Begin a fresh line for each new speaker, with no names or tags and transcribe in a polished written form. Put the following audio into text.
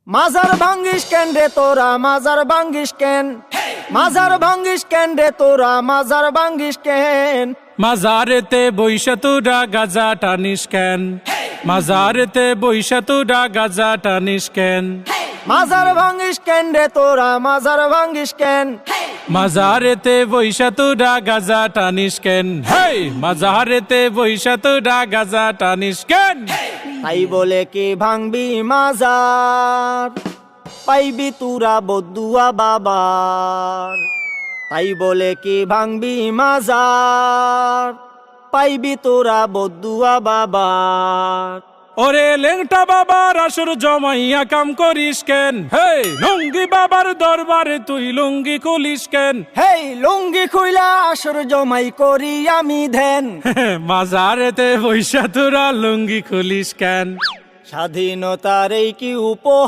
মাজার ভাঙ্গিস কেন রে তোরা মাজার ভাঙ্গিস কেন মাজার ভাঙ্গিস কেন রে তোরা মাজার ভাঙ্গিস কেন
মাজারেতে বইসা তোরা গাজা টানিস কেন মাজারেতে বইসা তোরা গাজা টানিস কেন
মাজার ভাঙ্গিস কেন রে তোরা মাজার ভাঙ্গিস কেন
মাজারেতে বইসা তোরা গাজা টানিস কেন হেই মাজারেতে বইসা তোরা গাজা টানিস কেন
তাই বলে কি ভাঙবি মাজার পাইবি তুরা বদুয়া বাবার তাই বলে কি ভাঙবি মাজার পাইবি তোরা বদুয়া বাবার
ওরে লেংটা বাবার আসর জমাইয়া কাম করিস কেন হেই লুঙ্গি বাবার দরবারে তুই লুঙ্গি খুলিস কেন
হেই লুঙ্গি খুইলা আসর জমাই করি আমি ধ্যান
মাজারেতে বইসা তোরা লুঙ্গি খুলিস কেন
স্বাধীনতার এই কি উপহার